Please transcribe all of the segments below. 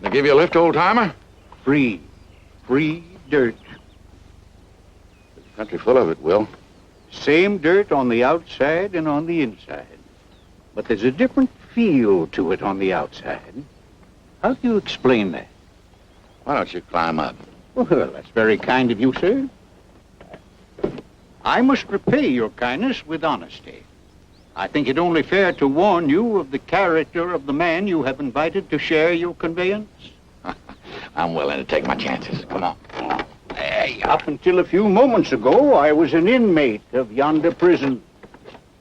Give you a lift, old-timer? Free dirt. There's a country full of it, Will. Same dirt on the outside and on the inside. But there's a different feel to it on the outside. How do you explain that? Why don't you climb up? Well, that's very kind of you, sir. I must repay your kindness with honesty. I think it only fair to warn you of the character of the man you have invited to share your conveyance. I'm willing to take my chances. Come on. Hey, up until a few moments ago, I was an inmate of yonder prison.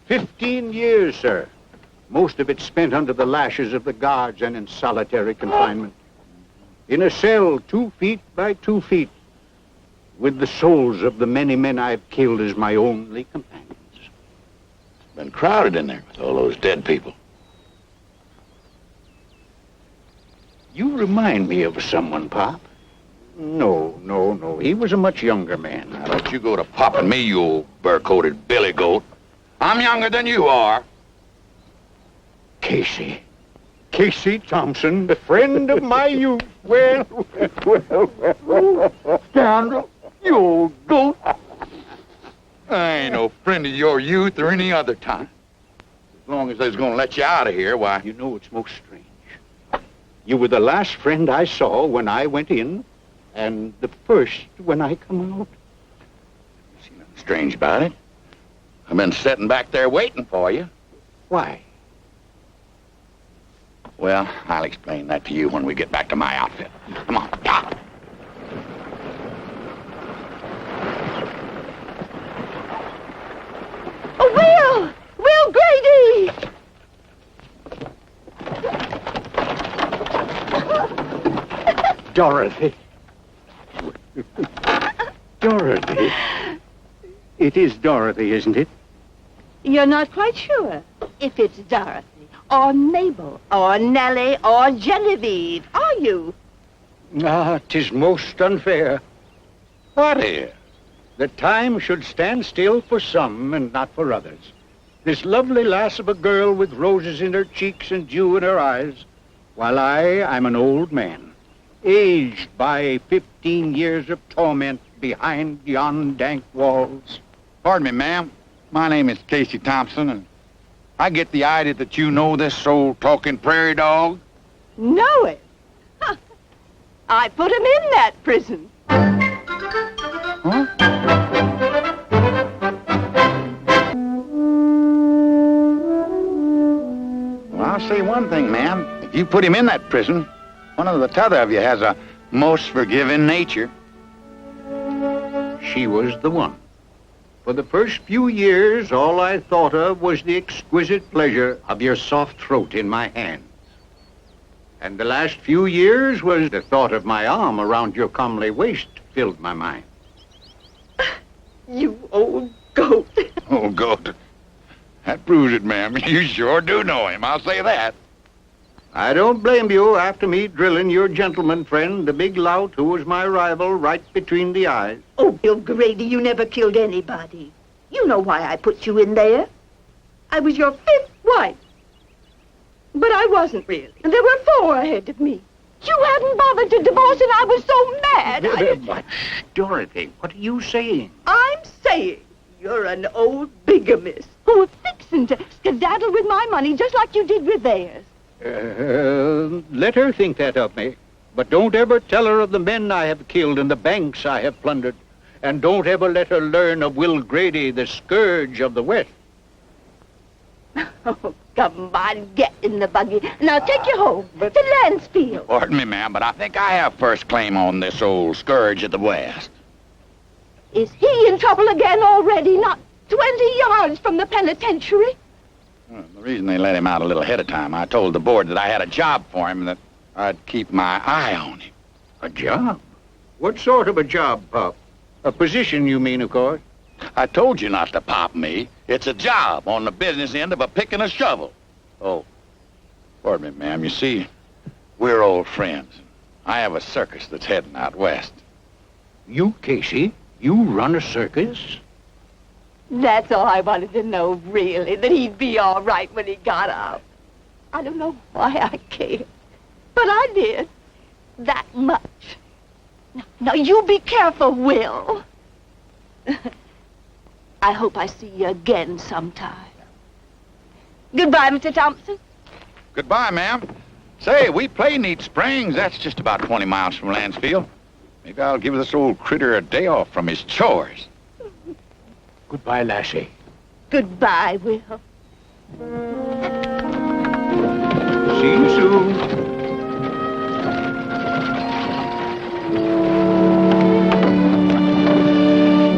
15 years, sir. Most of it spent under the lashes of the guards and in solitary confinement. In a cell 2 feet by 2 feet, with the souls of the many men I've killed as my only companions. Been crowded in there with all those dead people. You remind me of someone, Pop. No. He was a much younger man. Now, don't you go to popping me, you old burr-coated billy goat. I'm younger than you are. Casey Thompson, the friend of my youth. Well. Scoundrel, you old goat. I ain't no friend of your youth or any other time. As long as they's gonna let you out of here, why... You know, it's most strange. You were the last friend I saw when I went in, and the first when I come out. See nothing strange about it. I've been sitting back there waiting for you. Why? Well, I'll explain that to you when we get back to my outfit. Come on, stop. Oh, Will Grady! Dorothy. It is Dorothy, isn't it? You're not quite sure if it's Dorothy, or Mabel, or Nellie, or Genevieve, are you? Ah, 'tis most unfair. What is? The time should stand still for some and not for others. This lovely lass of a girl with roses in her cheeks and dew in her eyes, while I'm an old man, aged by 15 years of torment behind yon dank walls. Pardon me, ma'am. My name is Casey Thompson, and I get the idea that you know this old talking prairie dog. Know it? Huh. I put him in that prison. Huh? Well, I'll say one thing, ma'am. If you put him in that prison, one of the t'other of you has a most forgiving nature. She was the one. For the first few years, all I thought of was the exquisite pleasure of your soft throat in my hands. And the last few years was the thought of my arm around your comely waist filled my mind. You old goat. Oh, goat. That proves it, ma'am. You sure do know him, I'll say that. I don't blame you after me drilling your gentleman friend, the big lout who was my rival, right between the eyes. Oh, Will Grady, you never killed anybody. You know why I put you in there. I was your 5th wife. But I wasn't really. And there were 4 ahead of me. You hadn't bothered to divorce, and I was so mad. But, Dorothy, what are you saying? I'm saying you're an old bigamist who was fixing to skedaddle with my money just like you did with theirs. Let her think that of me. But don't ever tell her of the men I have killed and the banks I have plundered. And don't ever let her learn of Will Grady, the scourge of the West. Oh, come on, get in the buggy, and I'll take you home to Lansfield. Pardon me, ma'am, but I think I have first claim on this old scourge of the West. Is he in trouble again already? Not 20 yards from the penitentiary? Well, the reason they let him out a little ahead of time, I told the board that I had a job for him and that I'd keep my eye on him. A job? What sort of a job, Pop? A position, you mean, of course. I told you not to pop me. It's a job on the business end of a pick and a shovel. Oh, pardon me, ma'am. You see, we're old friends. I have a circus that's heading out west. You, Casey? You run a circus? That's all I wanted to know, really, that he'd be all right when he got up. I don't know why I cared, but I did. That much. Now, you be careful, Will. I hope I see you again sometime. Goodbye, Mr. Thompson. Goodbye, ma'am. Say, we play Neat Springs. That's just about 20 miles from Lansfield. Maybe I'll give this old critter a day off from his chores. Goodbye, Lassie. Goodbye, Will. See you soon.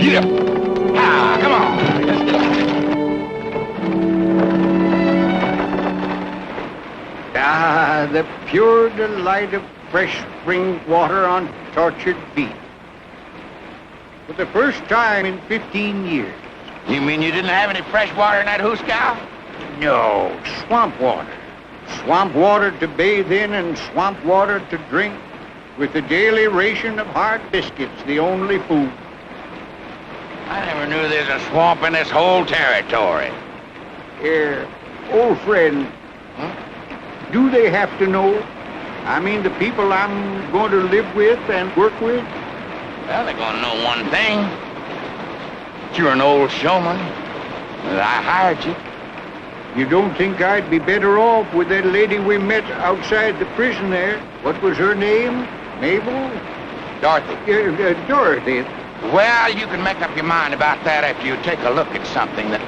Get up. Ah, come on. Let's get Ah, the pure delight of fresh spring water on tortured feet. For the first time in 15 years. You mean you didn't have any fresh water in that hooscow? No, swamp water. Swamp water to bathe in and swamp water to drink, with a daily ration of hard biscuits, the only food. I never knew there's a swamp in this whole territory. Here, old friend, do they have to know? I mean, the people I'm going to live with and work with? Well, they're gonna know one thing. You're an old showman. That I hired you. You don't think I'd be better off with that lady we met outside the prison there? What was her name? Mabel? Dorothy. Dorothy. Well, you can make up your mind about that after you take a look at something that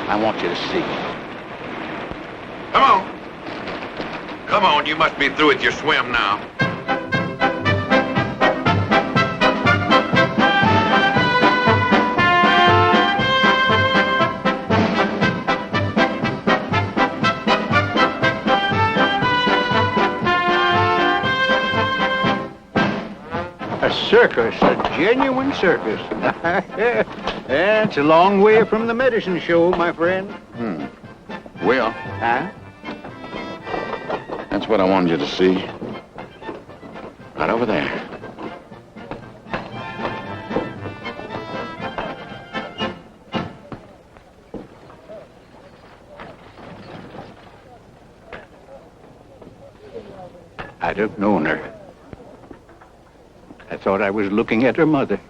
I want you to see. Come on. Come on, you must be through with your swim now. A circus, a genuine circus. It's a long way from the medicine show, my friend. Will, Huh? that's what I wanted you to see. Right over there. I'd have known her. I thought I was looking at her mother.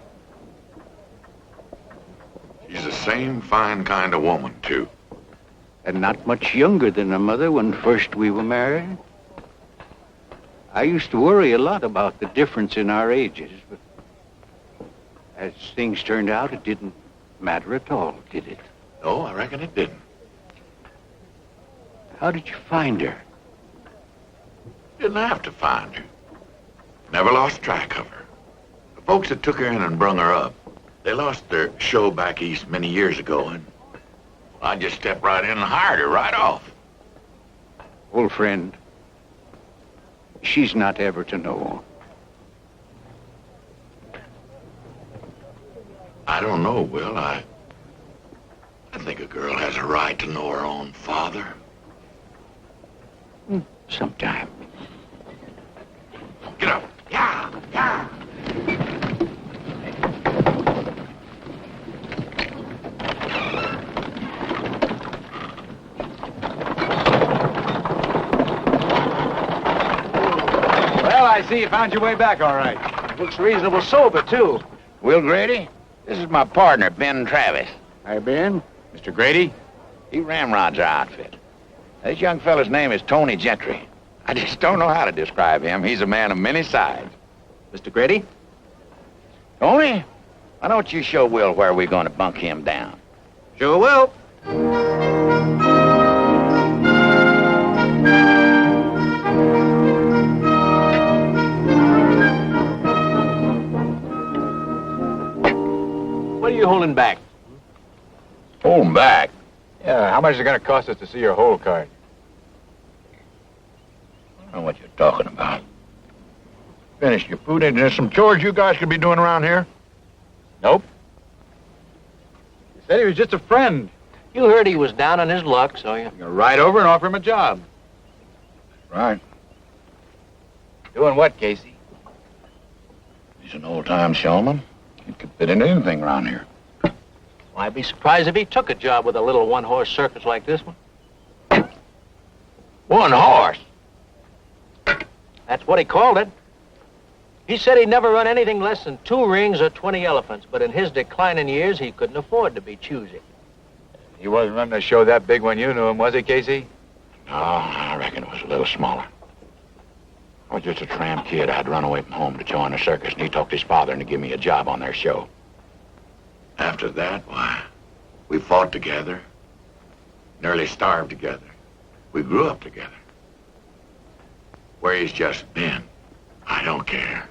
She's the same fine kind of woman, too. And not much younger than her mother when first we were married. I used to worry a lot about the difference in our ages, but as things turned out, it didn't matter at all, did it? No, I reckon it didn't. How did you find her? Didn't have to find her. Never lost track of her. The folks that took her in and brung her up, they lost their show back east many years ago, and I just stepped right in and hired her right off. Old friend, she's not ever to know. I don't know, Will. I think a girl has a right to know her own father. Sometime. Get up. Yeah, yeah. Well, I see you found your way back all right. Looks reasonable sober, too. Will Grady, this is my partner, Ben Travis. Hi, Ben. Mr. Grady, he ramrods our outfit. This young fella's name is Tony Gentry. I just don't know how to describe him. He's a man of many sides. Mr. Grady? Tony, why don't you show Will where we're going to bunk him down? Sure will. What are you holding back? Holding back? Yeah, how much is it going to cost us to see your whole card? I don't know what you're talking about. Finished your food. Ain't there some chores you guys could be doing around here? Nope. You said he was just a friend. You heard he was down on his luck, so you... You're gonna ride over and offer him a job. Right. Doing what, Casey? He's an old-time showman. He could fit into anything around here. Well, I'd be surprised if he took a job with a little one-horse circus like this one. One horse? That's what he called it. He said he'd never run anything less than 2 rings or 20 elephants, but in his declining years, he couldn't afford to be choosy. He wasn't running a show that big when you knew him, was he, Casey? No, I reckon it was a little smaller. I was just a tramp kid. I'd run away from home to join the circus, and he talked his father into give me a job on their show. After that, why, we fought together, nearly starved together. We grew up together. Where he's just been, I don't care.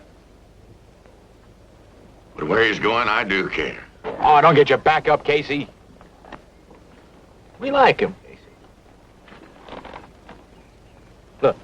But where he's going, I do care. Oh, don't get your back up, Casey. We like him, Casey. Look.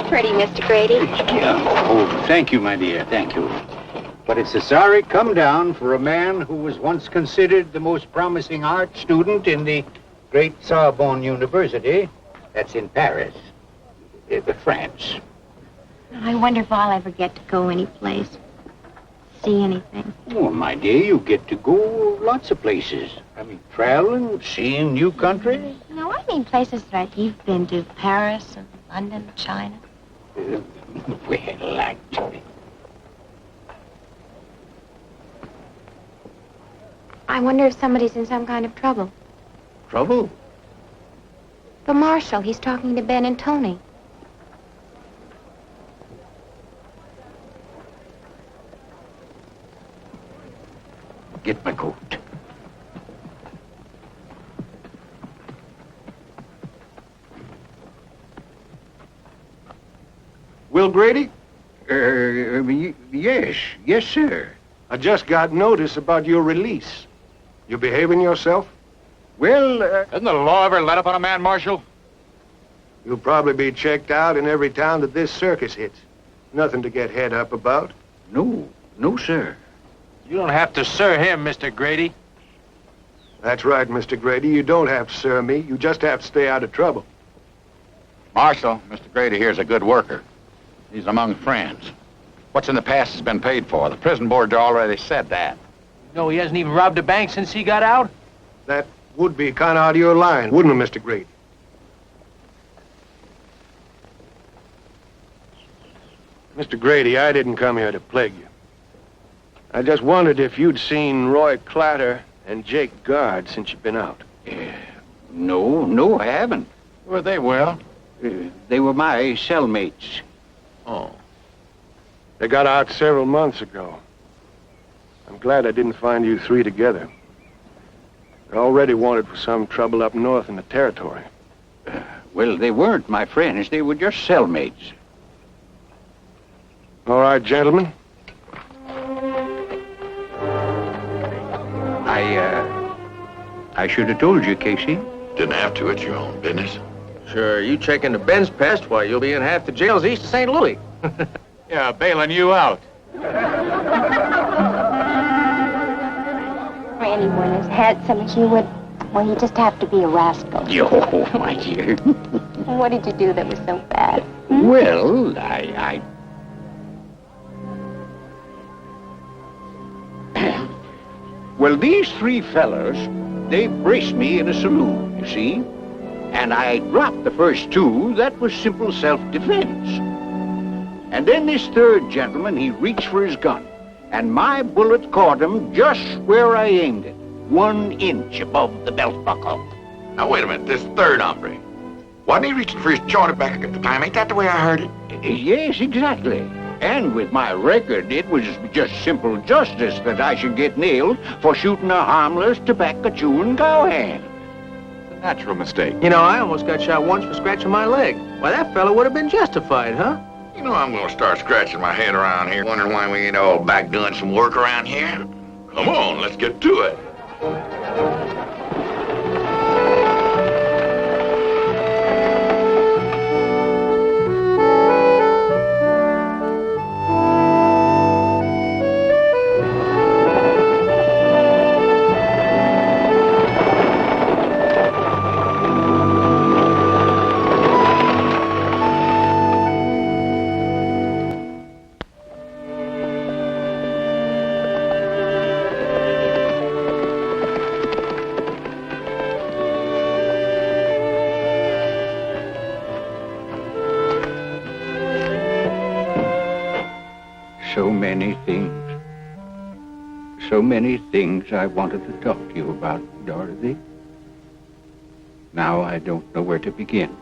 Pretty, Mr. Grady. Yeah. Oh, thank you, my dear. Thank you. But it's a sorry come down for a man who was once considered the most promising art student in the great Sorbonne University. That's in Paris, France. I wonder if I'll ever get to go any place, see anything. Oh, my dear, you get to go lots of places. I mean, traveling, seeing new countries. No, I mean places that you've been to, Paris and London, China. Well, actually. I wonder if somebody's in some kind of trouble. Trouble? The marshal, he's talking to Ben and Tony. Get my coat. Will Grady? Yes, sir. I just got notice about your release. You behaving yourself? Well, Doesn't the law ever let up on a man, Marshal? You'll probably be checked out in every town that this circus hits. Nothing to get head up about. no, sir. You don't have to sir him, Mr. Grady. That's right, Mr. Grady. You don't have to sir me. You just have to stay out of trouble. Marshal, Mr. Grady here's a good worker. He's among friends. What's in the past has been paid for. The prison board already said that. No, he hasn't even robbed a bank since he got out. That would be kind of out of your line, wouldn't it, Mr. Grady? Mr. Grady, I didn't come here to plague you. I just wondered if you'd seen Roy Clatter and Jake Guard since you've been out. No, I haven't. Well, they will. They were my cellmates. Oh. They got out several months ago. I'm glad I didn't find you three together. They're already wanted for some trouble up north in the territory. Well, they weren't my friends. They were just cellmates. All right, gentlemen. I should have told you, Casey. Didn't have to. It's your own business. Sure, you check into Ben's past, why, you'll be in half the jails east of St. Louis. Yeah, bailing you out. For anyone as handsome as you would, well, you just have to be a rascal. Oh, my dear. What did you do that was so bad? Well, I Well, these three fellers, they braced me in a saloon, you see? And I dropped the first two. That was simple self-defense. And then this third gentleman, he reached for his gun. And my bullet caught him just where I aimed it. 1 inch above the belt buckle. Now, wait a minute. This third hombre. Wasn't he reaching for his joint back at the time? Ain't that the way I heard it? Yes, exactly. And with my record, it was just simple justice that I should get nailed for shooting a harmless, tobacco-chewing cowhand. A natural mistake. You know, I almost got shot once for scratching my leg. Why, that fellow would have been justified, huh? You know I'm gonna start scratching my head around here, wondering why we ain't all back doing some work around here. Come on, let's get to it. So many things I wanted to talk to you about, Dorothy. Now I don't know where to begin.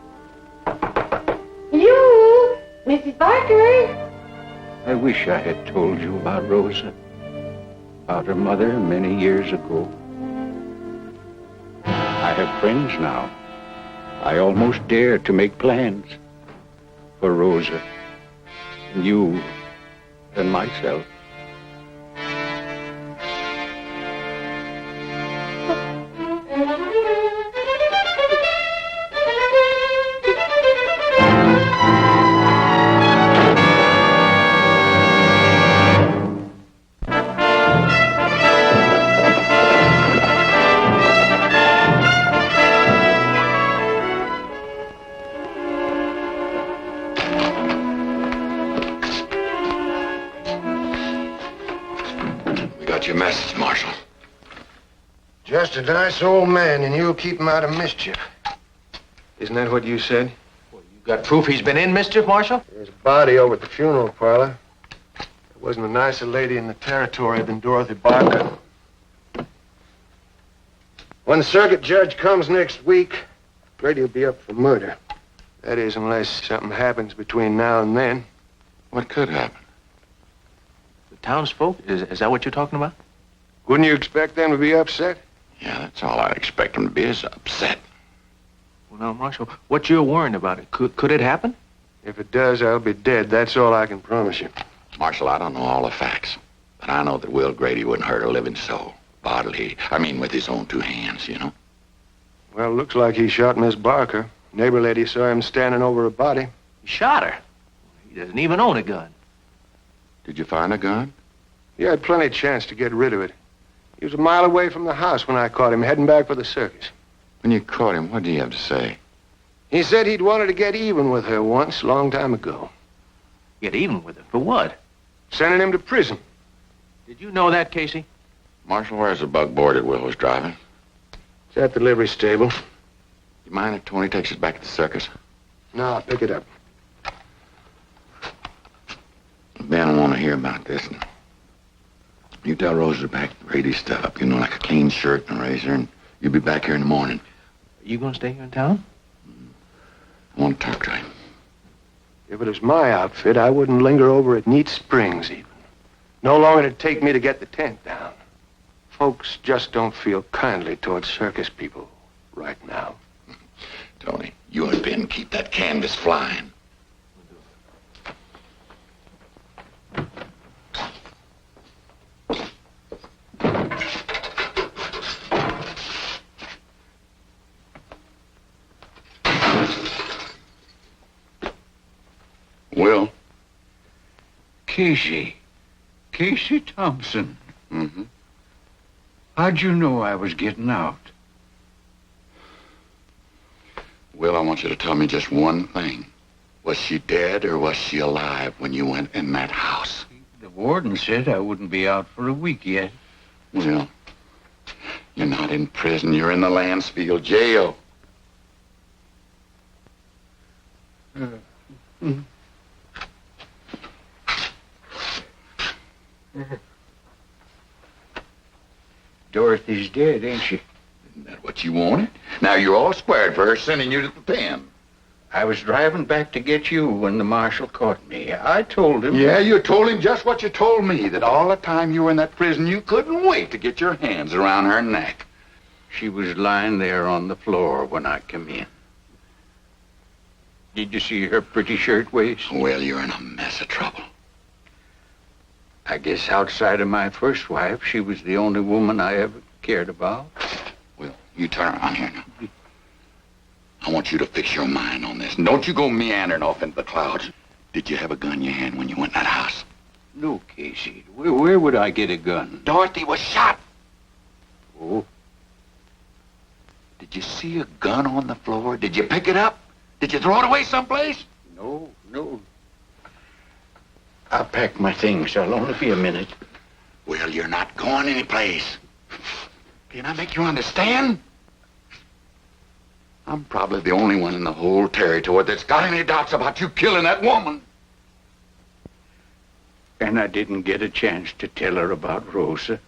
You, Mrs. Barker. I wish I had told you about Rosa, about her mother many years ago. I have friends now. I almost dare to make plans for Rosa, and you, and myself. Your message, Marshal. Just a nice old man, and you'll keep him out of mischief. Isn't that what you said? Well, you got proof he's been in mischief, Marshal? There's a body over at the funeral parlor. There wasn't a nicer lady in the territory than Dorothy Barker. When the circuit judge comes next week, Grady will be up for murder. That is, unless something happens between now and then. What could happen? Townsfolk? Is that what you're talking about? Wouldn't you expect them to be upset? Yeah, that's all I'd expect them to be, is upset. Well, now, Marshal, what you're worrying about it, could it happen? If it does, I'll be dead. That's all I can promise you. Marshal, I don't know all the facts, but I know that Will Grady wouldn't hurt a living soul. Bodily. I mean, with his own 2 hands, you know? Well, looks like he shot Miss Barker. Neighbor lady saw him standing over a body. He shot her. He doesn't even own a gun. Did you find a gun? He had plenty of chance to get rid of it. He was a mile away from the house when I caught him, heading back for the circus. When you caught him, what did he have to say? He said he'd wanted to get even with her once, a long time ago. Get even with her? For what? Sending him to prison. Did you know that, Casey? Marshal, where's the bugboard that Will was driving? It's at the livery stable. You mind if Tony takes us back to the circus? No, I'll pick it up. Ben will want to hear about this. And you tell Rosa to pack Grady's stuff up, you know, like a clean shirt and a razor, and you'll be back here in the morning. Are you going to stay here in town? I want to talk to him. If it was my outfit, I wouldn't linger over at Neat Springs, even. No longer it'd take me to get the tent down. Folks just don't feel kindly towards circus people right now. Tony, you and Ben keep that canvas flying. Will? Casey Thompson. Mm-hmm. How'd you know I was getting out? Will, I want you to tell me just one thing. Was she dead or was she alive when you went in that house? The warden said I wouldn't be out for a week yet. Well, in prison. You're in the Lansfield jail. Dorothy's dead, ain't she? Isn't that what you wanted? Now you're all squared for her sending you to the pen. I was driving back to get you when the marshal caught me. I told him... Yeah, you told him just what you told me, that all the time you were in that prison, you couldn't wait to get your hands around her neck. She was lying there on the floor when I come in. Did you see her pretty shirtwaist? Well, you're in a mess of trouble. I guess outside of my first wife, she was the only woman I ever cared about. Well, you turn around here now. I want you to fix your mind on this. And don't you go meandering off into the clouds. Did you have a gun in your hand when you went in that house? No, Casey. Where would I get a gun? Dorothy was shot. Oh? Did you see a gun on the floor? Did you pick it up? Did you throw it away someplace? No. I'll pack my things. I'll only be a minute. Well, you're not going anyplace. Can I make you understand? I'm probably the only one in the whole territory that's got any doubts about you killing that woman. And I didn't get a chance to tell her about Rosa.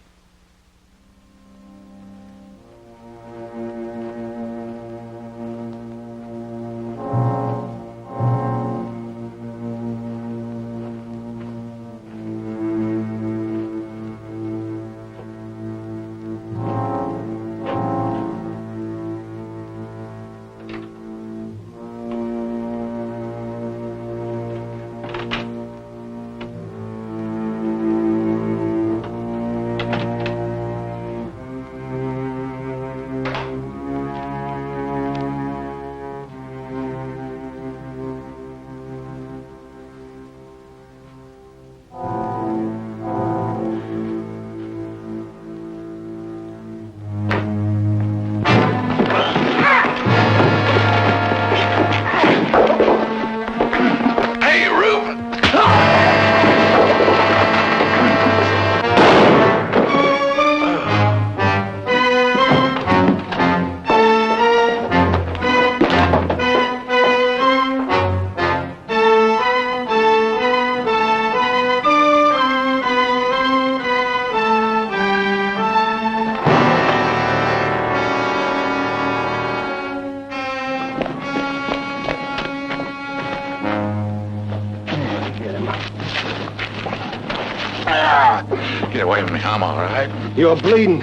Get away from me. I'm all right. You're bleeding.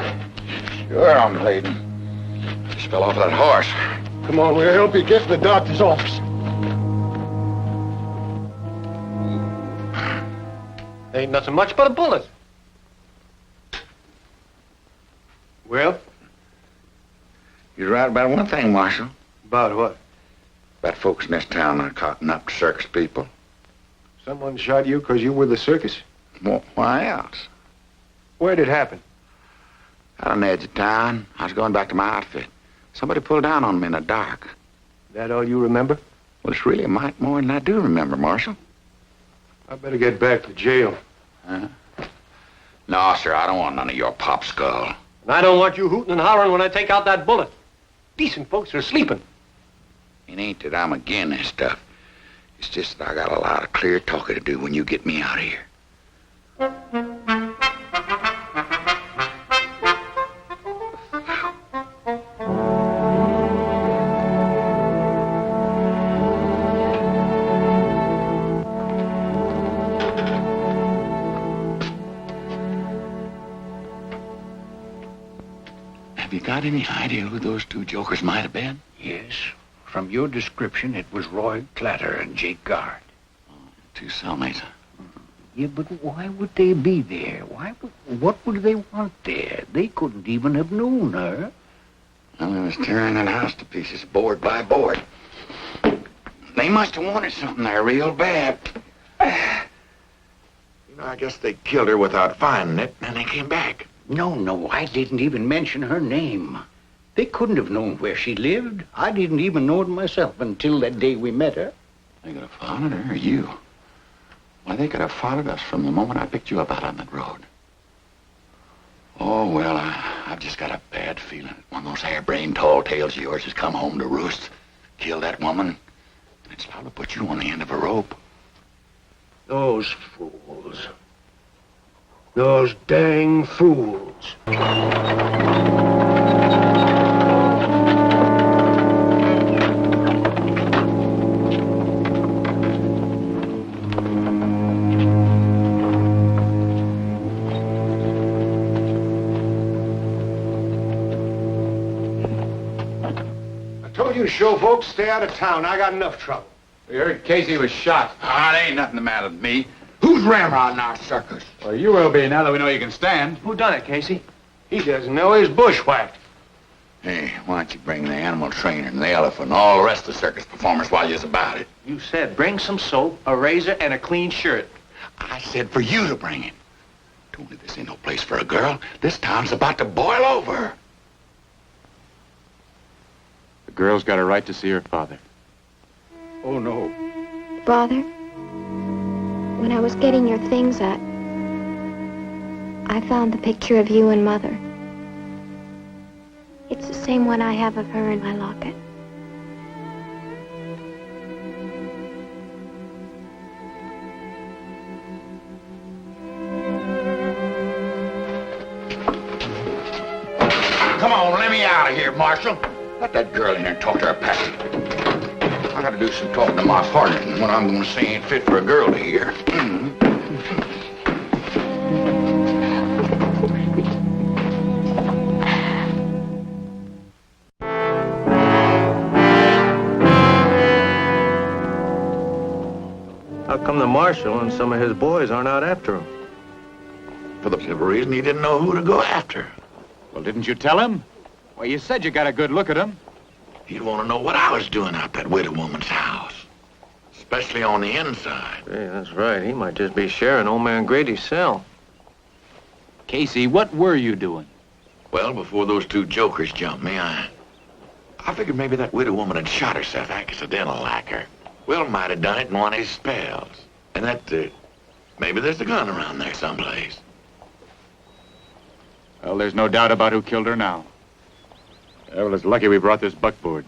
Sure, I'm bleeding. Just fell off that horse. Come on, we'll help you get to the doctor's office. Ain't nothing much but a bullet. Well? You're right about one thing, Marshal. About what? About folks in this town are cotton up to circus people. Someone shot you because you were the circus. Well, why else? Where'd it happen? Out on the edge of town. I was going back to my outfit. Somebody pulled down on me in the dark. That all you remember? Well, it's really a mite more than I do remember, Marshal. I better get back to jail. Huh? No, sir, I don't want none of your pop skull. And I don't want you hooting and hollering when I take out that bullet. Decent folks are sleeping. It ain't that I'm again this stuff. It's just that I got a lot of clear talking to do when you get me out of here. Have you got any idea who those two jokers might have been? Yes. From your description, it was Roy Clatter and Jake Guard. Two cellmates. Yeah, but why would they be there? What would they want there? They couldn't even have known her. Well, they was tearing that house to pieces, board by board. They must have wanted something there real bad. You know, I guess they killed her without finding it, and they came back. No, I didn't even mention her name. They couldn't have known where she lived. I didn't even know it myself until that day we met her. They could have followed her, or you. Why, they could have followed us from the moment I picked you up out on that road. Oh, well, I've just got a bad feeling one of those harebrained tall tales of yours has come home to roost, killed that woman, and it's probably put you on the end of a rope. Those fools. Those dang fools. I told you to show folks stay out of town. I got enough trouble. We heard Casey was shot. Ah, there ain't nothing the matter with me. Who's ramrodding our circus? Well, you will be now that we know you can stand. Who done it, Casey? He doesn't know he's bushwhacked. Hey, why don't you bring the animal trainer and the elephant and all the rest of the circus performers while you're about it? You said bring some soap, a razor, and a clean shirt. I said for you to bring it. Tony, this ain't no place for a girl. This town's about to boil over. The girl's got a right to see her father. Oh, no. Father, when I was getting your things up, I found the picture of you and Mother. It's the same one I have of her in my locket. Come on, let me out of here, Marshal. Let that girl in here and talk to her pappy. I gotta do some talking to my partner, and what I'm gonna say ain't fit for a girl to hear. How come the marshal and some of his boys aren't out after him? For the simple reason he didn't know who to go after. Well, didn't you tell him? Well, you said you got a good look at him. He'd want to know what I was doing out that widow woman's house. Especially on the inside. Hey, that's right. He might just be sharing old man Grady's cell. Casey, what were you doing? Well, before those two jokers jumped me, I figured maybe that widow woman had shot herself accidental like her. Will might have done it in one of his spells. And that, maybe there's a gun around there someplace. Well, there's no doubt about who killed her now. Well, it's lucky we brought this buckboard.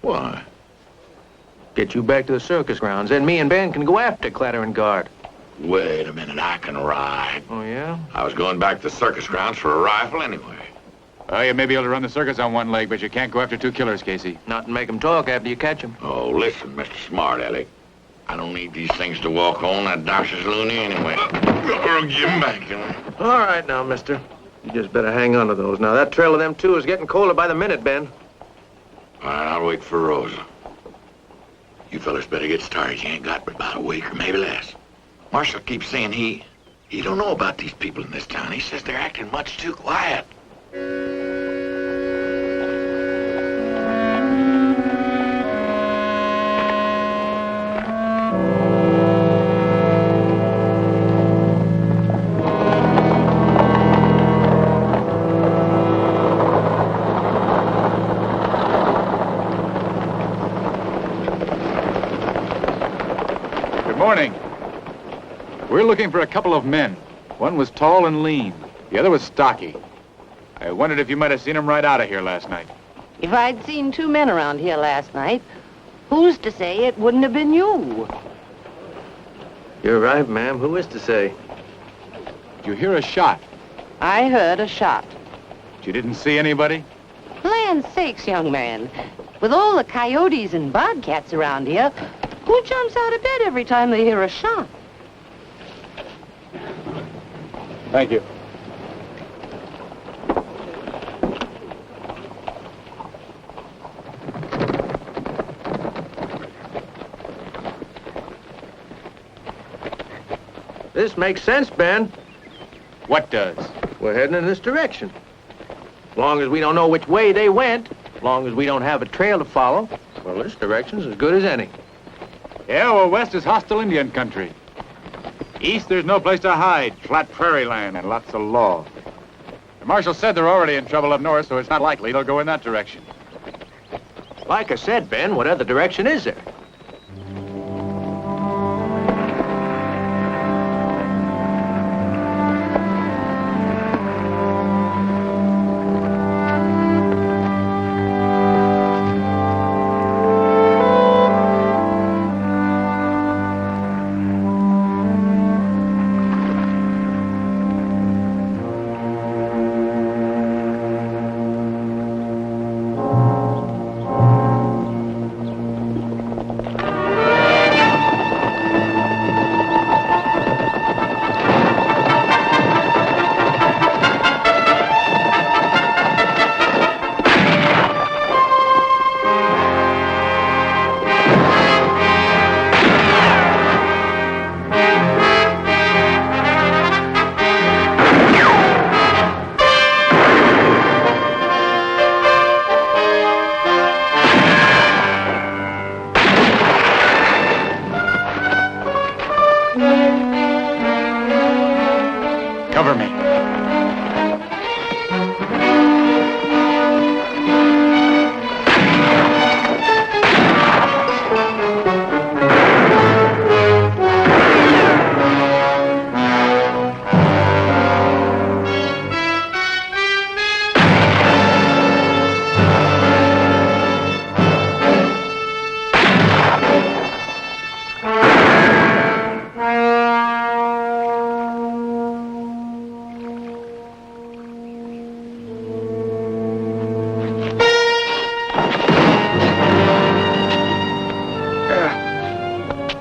Why? Get you back to the circus grounds, then me and Ben can go after Clattering Guard. Wait a minute, I can ride. Oh, yeah? I was going back to the circus grounds for a rifle anyway. Well, you may be able to run the circus on one leg, but you can't go after two killers, Casey. Not to make them talk after you catch them. Oh, listen, Mr. Smart Aleck. I don't need these things to walk on. That doctor's loony anyway. Give him back to me. All right now, mister. You just better hang on to those. Now, that trail of them two is getting colder by the minute, Ben. All right, I'll wait for Rosa. You fellas better get started. You ain't got but about a week or maybe less. Marshal keeps saying he don't know about these people in this town. He says they're acting much too quiet. Morning. We're looking for a couple of men. One was tall and lean. The other was stocky. I wondered if you might have seen them right out of here last night. If I'd seen two men around here last night, who's to say it wouldn't have been you? You're right, ma'am. Who is to say? Did you hear a shot? I heard a shot. But you didn't see anybody? Land's sakes, young man. With all the coyotes and bobcats around here, who jumps out of bed every time they hear a shot? Thank you. This makes sense, Ben. What does? We're heading in this direction. As long as we don't know which way they went, as long as we don't have a trail to follow, well, this direction's as good as any. Yeah, well, west is hostile Indian country. East, there's no place to hide. Flat prairie land and lots of law. The marshal said they're already in trouble up north, so it's not likely they'll go in that direction. Like I said, Ben, what other direction is there?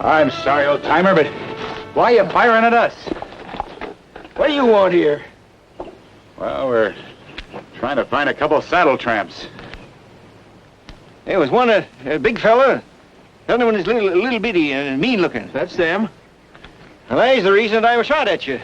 I'm sorry, old-timer, but why are you firing at us? What do you want here? Well, we're trying to find a couple saddle tramps. There was one, a big fella. The other one is little bitty and mean-looking. That's them. Well, that's the reason I was shot at you.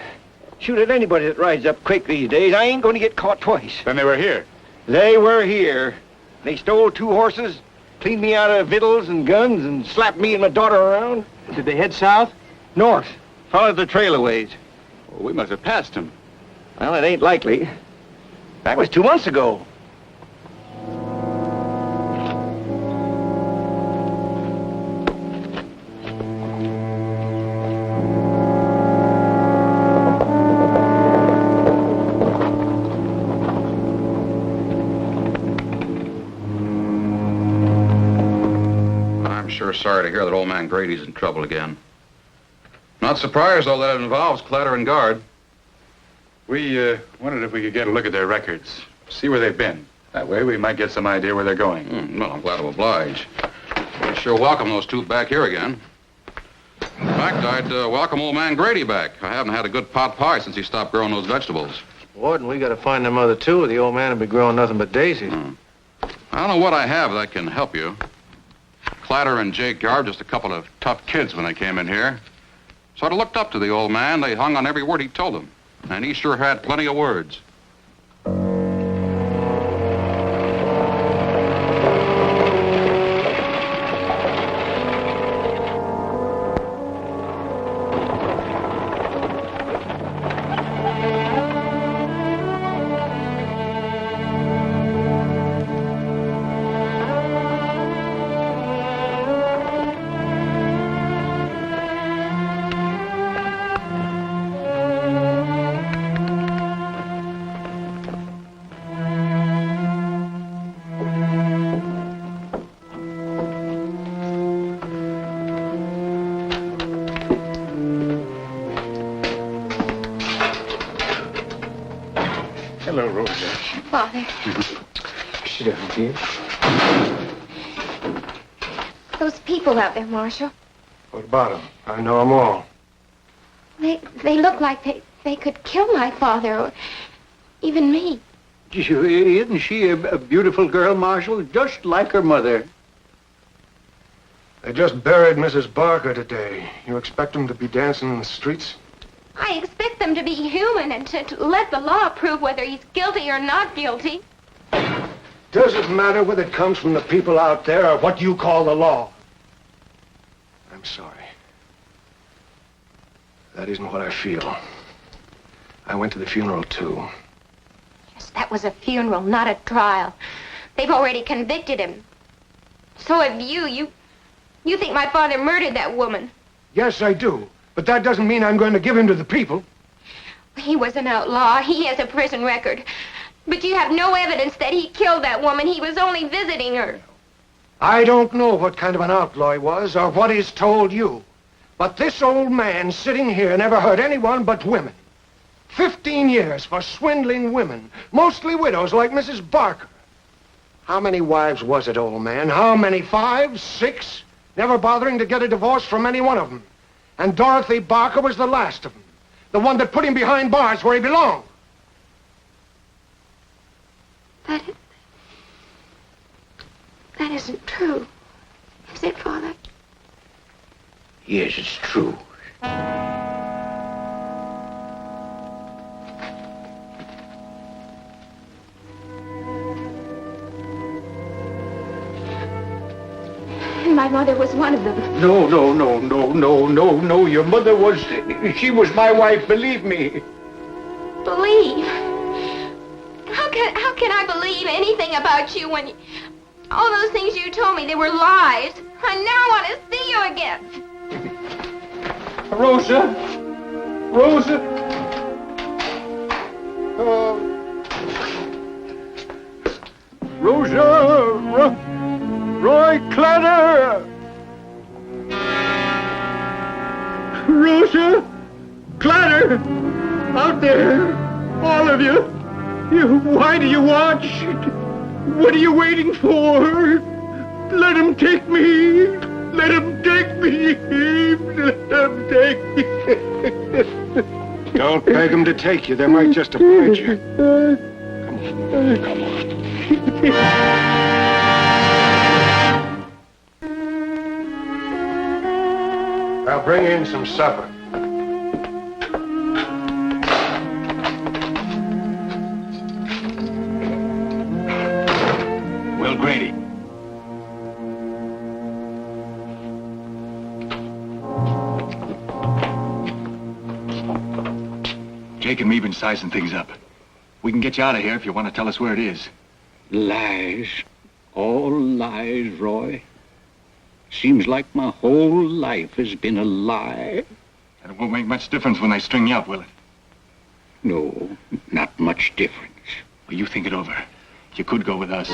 Shoot at anybody that rides up quick these days. I ain't going to get caught twice. Then they were here. They were here. They stole 2 horses, cleaned me out of victuals and guns, and slapped me and my daughter around. Did they head south? North. Followed the trail a ways. Well, we must have passed them. Well, it ain't likely. That was 2 months ago. Sorry to hear that old man Grady's in trouble again. Not surprised, though, that it involves Clatter and Guard. We wondered if we could get a look at their records, see where they've been. That way we might get some idea where they're going. Well, I'm glad to oblige. I sure welcome those 2 back here again. In fact, I'd welcome old man Grady back. I haven't had a good pot pie since he stopped growing those vegetables. Warden, we got to find them other 2 or the old man will be growing nothing but daisies. I don't know what I have that can help you. Clatter and Jake Guard, just a couple of tough kids when they came in here. Sort of looked up to the old man. They hung on every word he told them. And he sure had plenty of words. Hello, Rosa. Father. Sit down, dear. Those people out there, Marshal. What about them? I know them all. They look like they could kill my father, or even me. Isn't she a beautiful girl, Marshal? Just like her mother. They just buried Mrs. Barker today. You expect them to be dancing in the streets? I expect them to be human and to let the law prove whether he's guilty or not guilty. Does it matter whether it comes from the people out there or what you call the law? I'm sorry. That isn't what I feel. I went to the funeral, too. Yes, that was a funeral, not a trial. They've already convicted him. So have you. You think my father murdered that woman. Yes, I do. But that doesn't mean I'm going to give him to the people. He was an outlaw. He has a prison record. But you have no evidence that he killed that woman. He was only visiting her. I don't know what kind of an outlaw he was or what he's told you. But this old man sitting here never hurt anyone but women. 15 years for swindling women, mostly widows like Mrs. Barker. How many wives was it, old man? How many? 5, 6? Never bothering to get a divorce from any one of them. And Dorothy Barker was the last of them. The one that put him behind bars where he belonged. That isn't true. Is it, Father? Yes, it's true. And my mother was one of them. No. Your mother was... She was my wife, believe me. Believe? How can I believe anything about you when all those things you told me, they were lies? I now want to see you again. Rosa! Roy Clatter! Rosa! Clatter! Out there! All of you! Why do you watch? What are you waiting for? Let him take me! Let him take me. Let him take me. Don't beg him to take you. They might just oblige you. Come on. Come on. I'll bring in some supper. Will Grady. Jake and me been sizing things up. We can get you out of here if you want to tell us where it is. Lies. All lies, Roy. Seems like my whole life has been a lie. And it won't make much difference when they string you up, will it? No, not much difference. Well, you think it over. You could go with us.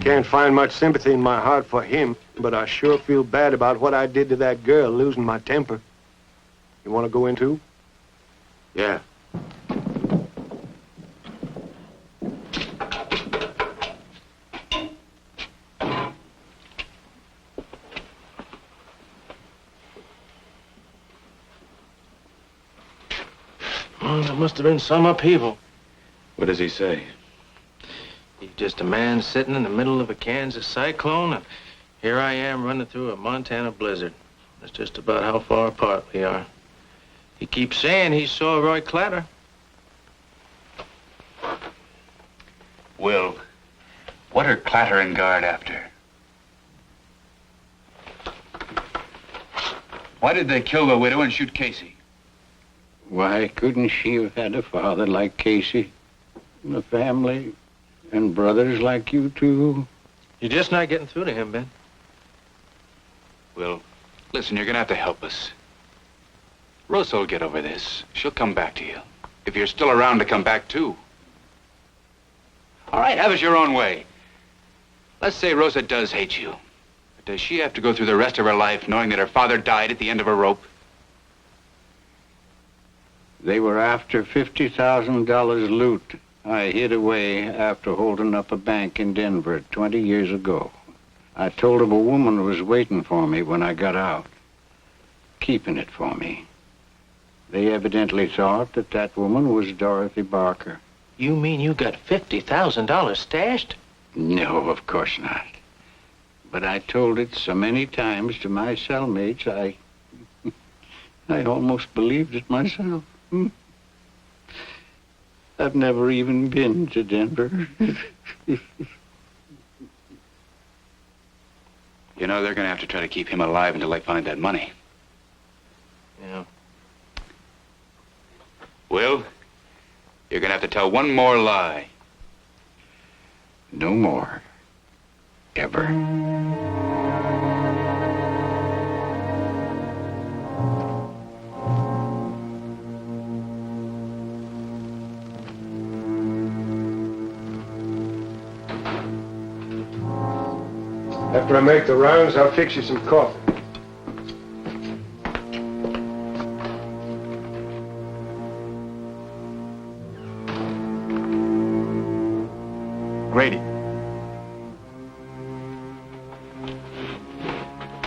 Can't find much sympathy in my heart for him, but I sure feel bad about what I did to that girl, losing my temper. You want to go in too? Yeah. Well, there must have been some upheaval. What does he say? He's just a man sitting in the middle of a Kansas cyclone, and here I am running through a Montana blizzard. That's just about how far apart we are. He keeps saying he saw Roy Clatter. Will, what are Clatter and Guard after? Why did they kill the widow and shoot Casey? Why couldn't she have had a father like Casey? And a family and brothers like you two? You're just not getting through to him, Ben. Will, listen, you're gonna have to help us. Rosa will get over this. She'll come back to you. If you're still around to come back too. All right, have it your own way. Let's say Rosa does hate you. But does she have to go through the rest of her life knowing that her father died at the end of a rope? They were after $50,000 loot I hid away after holding up a bank in Denver 20 years ago. I told them a woman was waiting for me when I got out, keeping it for me. They evidently thought that that woman was Dorothy Barker. You mean you got $50,000 stashed? No, of course not. But I told it so many times to my cellmates, I almost believed it myself. I've never even been to Denver. You know, they're gonna have to try to keep him alive until they find that money. Yeah. Will, you're gonna have to tell one more lie. No more. Ever. After I make the rounds, I'll fix you some coffee. Grady.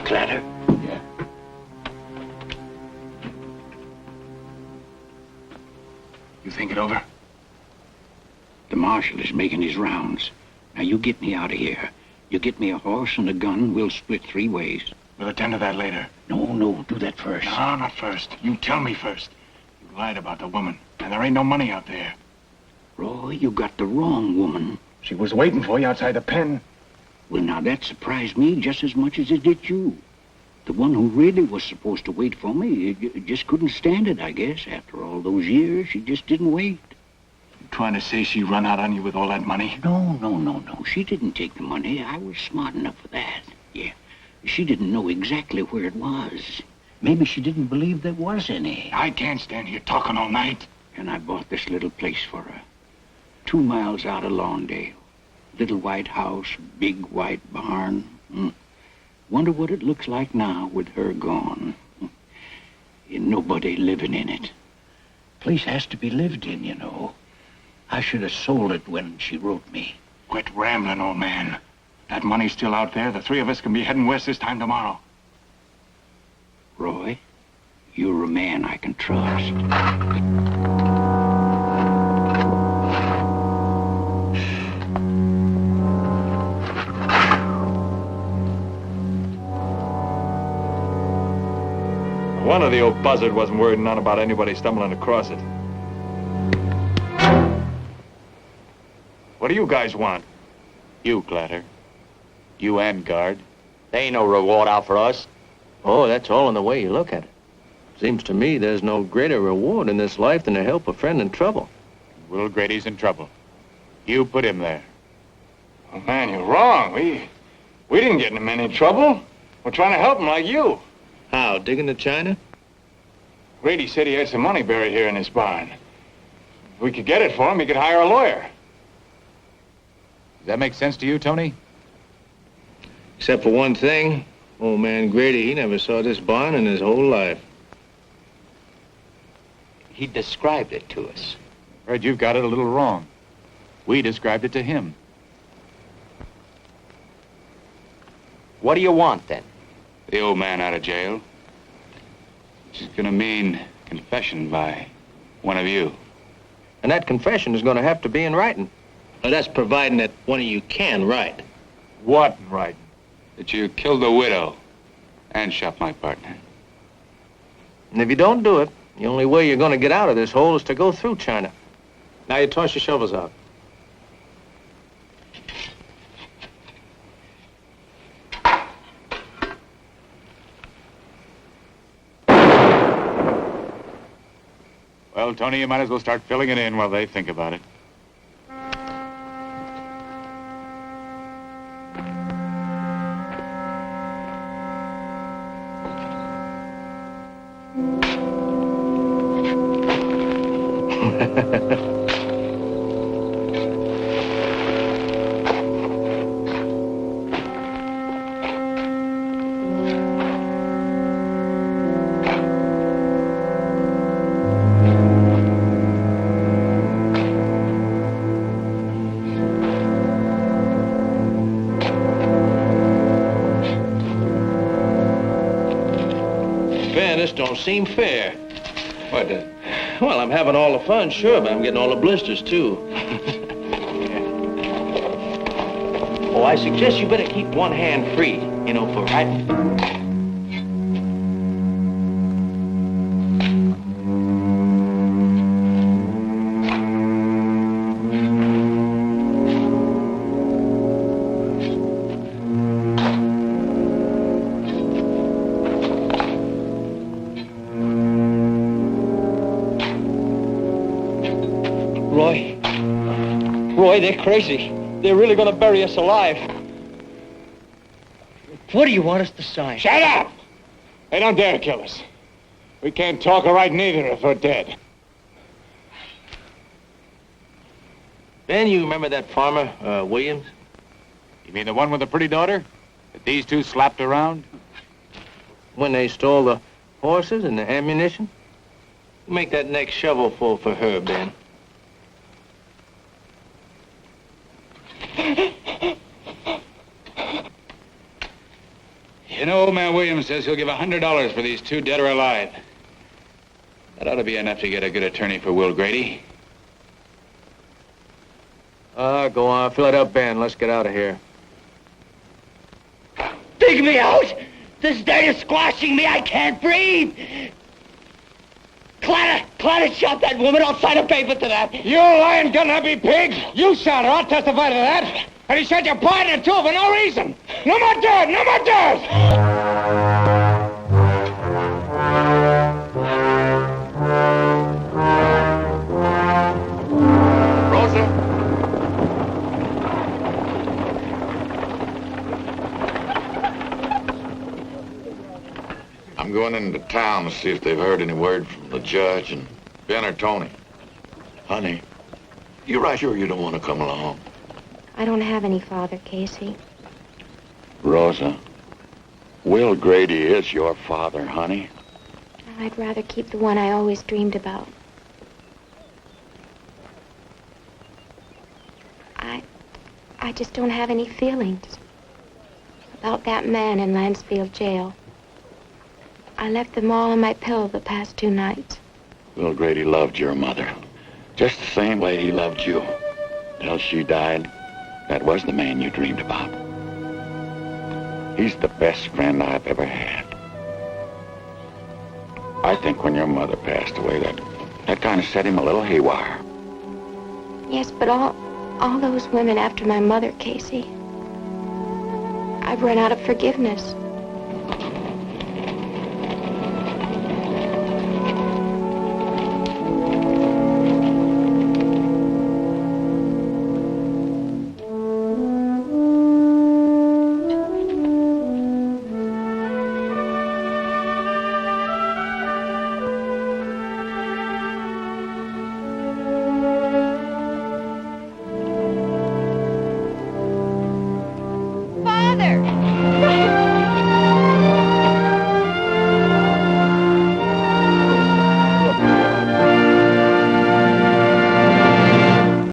Clatter? Yeah. You think it over? The marshal is making his rounds. Now you get me out of here. You get me a horse and a gun, we'll split 3 ways. We'll attend to that later. No, do that first. No, not first. You tell me first. You lied about the woman, and there ain't no money out there. Roy, you got the wrong woman. She was waiting for you outside the pen. Well, now that surprised me just as much as it did you. The one who really was supposed to wait for me just couldn't stand it, I guess. After all those years, she just didn't wait. trying to say she run out on you with all that money? No. She didn't take the money. I was smart enough for that. Yeah. She didn't know exactly where it was. Maybe she didn't believe there was any. I can't stand here talking all night. And I bought this little place for her. 2 miles out of Lawndale. Little white house, big white barn. Wonder what it looks like now with her gone. And nobody living in it. Place has to be lived in, you know. I should have sold it when she wrote me. Quit rambling, old man. That money's still out there. The 3 of us can be heading west this time tomorrow. Roy, you're a man I can trust. One of the old buzzard wasn't worried none about anybody stumbling across it. What do you guys want? You, Clatter. You and Guard. There ain't no reward out for us. Oh, that's all in the way you look at it. Seems to me there's no greater reward in this life than to help a friend in trouble. Will Grady's in trouble. You put him there. Oh, man, you're wrong. We didn't get him in any trouble. We're trying to help him like you. How, digging the China? Grady said he had some money buried here in his barn. If we could get it for him, he could hire a lawyer. Does that make sense to you, Tony? Except for one thing. Old man Grady, he never saw this barn in his whole life. He described it to us. Fred, you've got it a little wrong. We described it to him. What do you want, then? The old man out of jail. Which is gonna mean confession by one of you. And that confession is gonna have to be in writing. Now, that's providing that one of you can write. What in writing? That you killed the widow and shot my partner. And if you don't do it, the only way you're gonna get out of this hole is to go through China. Now you toss your shovels out. Well, Tony, you might as well start filling it in while they think about it. This don't seem fair. What? Well, I'm having all the fun, sure, but I'm getting all the blisters, too. Oh, I suggest you better keep one hand free, you know, for writing. Roy, they're crazy. They're really going to bury us alive. What do you want us to sign? Shut up! They don't dare kill us. We can't talk or write neither if we're dead. Ben, you remember that farmer, Williams? You mean the one with the pretty daughter? That these two slapped around? When they stole the horses and the ammunition? Make that next shovel full for her, Ben. You know, old man Williams says he'll give $100 for these two, dead or alive. That ought to be enough to get a good attorney for Will Grady. Go on, fill it up, Ben. Let's get out of here. Dig me out! This dirt is squashing me. I can't breathe. Clatter shot that woman. I'll sign a paper to that. You lying, gun-happy pig! You shot her. I'll testify to that. And he shot your partner, too, for no reason. No more dirt! No more dirt! I'm going into town to see if they've heard any word from the judge and Ben or Tony. Honey, you right sure you don't want to come along? I don't have any father, Casey. Rosa, Will Grady is your father, honey. I'd rather keep the one I always dreamed about. I just don't have any feelings about that man in Lansfield jail. I left them all on my pillow the past 2 nights. Will Grady loved your mother, just the same way he loved you. Till she died, that was the man you dreamed about. He's the best friend I've ever had. I think when your mother passed away, that kind of set him a little haywire. Yes, but all those women after my mother, Casey, I've run out of forgiveness.